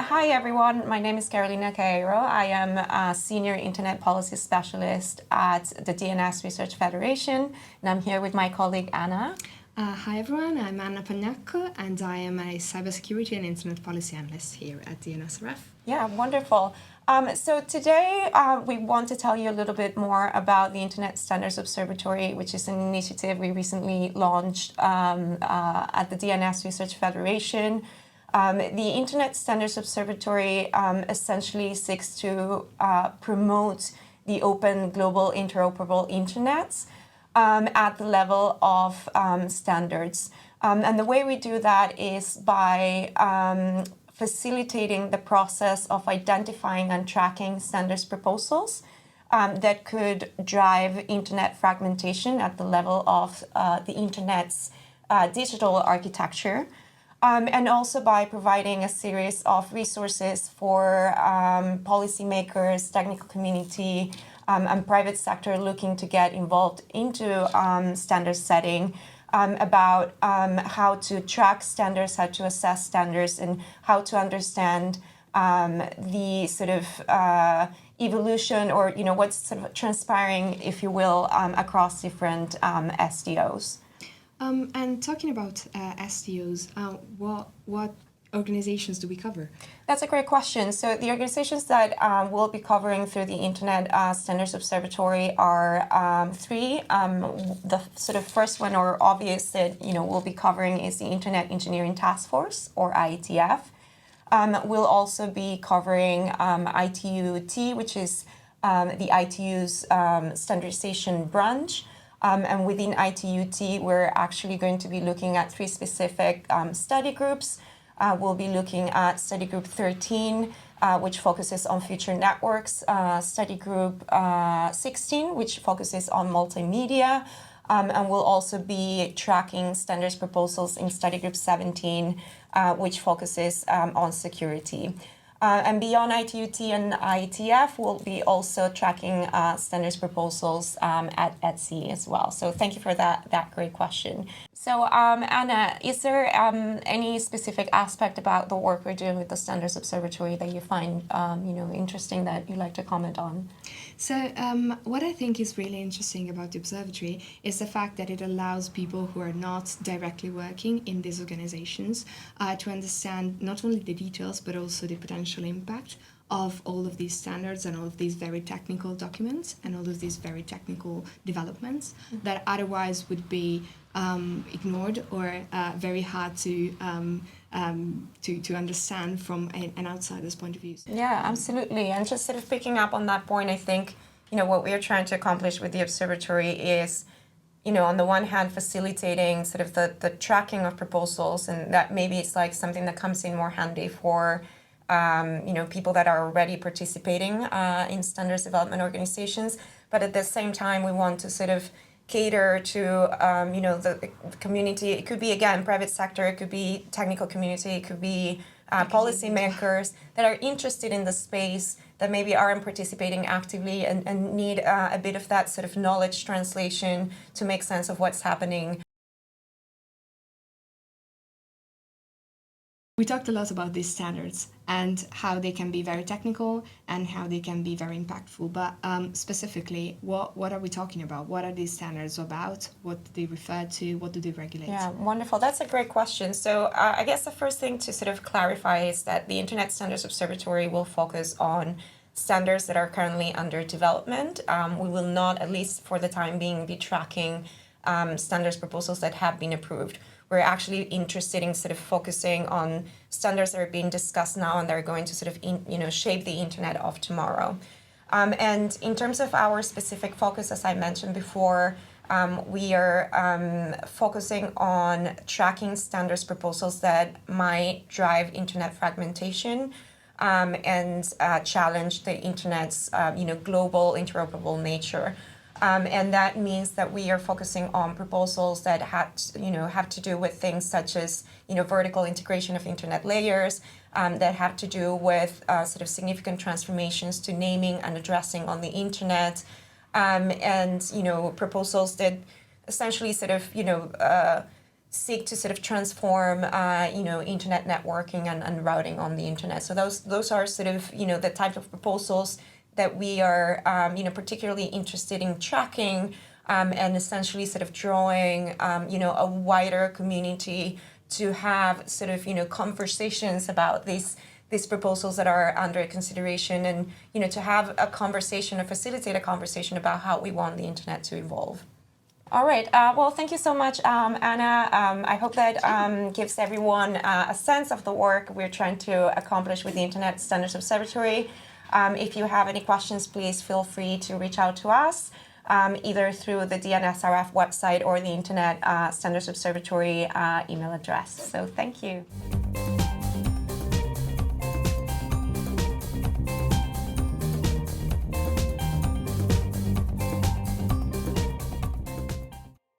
Hi everyone, my name is Caeiro. I am a Senior Internet Policy Specialist at the DNS Research Federation, and I'm here with my colleague Anna. Hi everyone, I'm Anna Panacco, and I am a Cybersecurity and Internet Policy Analyst here at DNSRF. Yeah, wonderful. So today we want to tell you a little bit more about the Internet Standards Observatory, which is an initiative we recently launched at the DNS Research Federation. The Internet Standards Observatory essentially seeks to promote the open, global, interoperable Internet at the level of standards. And the way we do that is by facilitating the process of identifying and tracking standards proposals that could drive Internet fragmentation at the level of the Internet's digital architecture. And also by providing a series of resources for policymakers, technical community, and private sector looking to get involved into standard setting about how to track standards, how to assess standards, and how to understand the sort of evolution or what's sort of transpiring, if you will, across different SDOs. And talking about SDOs, what organizations do we cover? That's a great question. So the organizations that we'll be covering through the Internet Standards Observatory are three. The sort of first one or obvious that we'll be covering is the Internet Engineering Task Force, or IETF. We'll also be covering ITU-T, which is the ITU's standardization branch. And within ITU-T, we're actually going to be looking at three specific study groups. We'll be looking at study group 13, which focuses on future networks, study group 16, which focuses on multimedia, and we'll also be tracking standards proposals in study group 17, which focuses on security. And beyond ITU-T and IETF, we'll be also tracking standards proposals at ETSI as well. So thank you for that great question. So Anna, is there any specific aspect about the work we're doing with the Standards Observatory that you find interesting that you'd like to comment on? So what I think is really interesting about the observatory is the fact that it allows people who are not directly working in these organizations to understand not only the details but also the potential impact of all of these standards and all of these very technical documents and all of these very technical developments that otherwise would be ignored or very hard to understand from an outsider's point of view. Yeah, absolutely. And just sort of picking up on that point, I think, what we are trying to accomplish with the observatory is, on the one hand, facilitating sort of the tracking of proposals, and that maybe it's like something that comes in more handy for people that are already participating in standards development organizations. But at the same time, we want to sort of cater to, the community. It could be, again, private sector, it could be technical community, it could be policymakers that are interested in the space that maybe aren't participating actively and need a bit of that sort of knowledge translation to make sense of what's happening. We talked a lot about these standards and how they can be very technical and how they can be very impactful. But specifically, what are we talking about? What are these standards about? What do they refer to? What do they regulate? Yeah, wonderful. That's a great question. So I guess the first thing to sort of clarify is that the Internet Standards Observatory will focus on standards that are currently under development. We will not, at least for the time being, be tracking standards proposals that have been approved. We're actually interested in sort of focusing on standards that are being discussed now and that are going to sort of, shape the Internet of tomorrow. And in terms of our specific focus, as I mentioned before, we are focusing on tracking standards proposals that might drive Internet fragmentation and challenge the Internet's, global interoperable nature. And that means that we are focusing on proposals that have to do with things such as, vertical integration of Internet layers, that have to do with sort of significant transformations to naming and addressing on the Internet, and, proposals that essentially sort of, seek to sort of transform, internet networking and routing on the internet. So those are sort of, the type of proposals that we are, particularly interested in tracking and essentially sort of drawing, a wider community to have sort of, conversations about these proposals that are under consideration, and to have a conversation or facilitate a conversation about how we want the internet to evolve. All right. Well, thank you so much, Anna. I hope that gives everyone a sense of the work we're trying to accomplish with the Internet Standards Observatory. If you have any questions, please feel free to reach out to us, either through the DNSRF website or the Internet Standards Observatory email address. So thank you.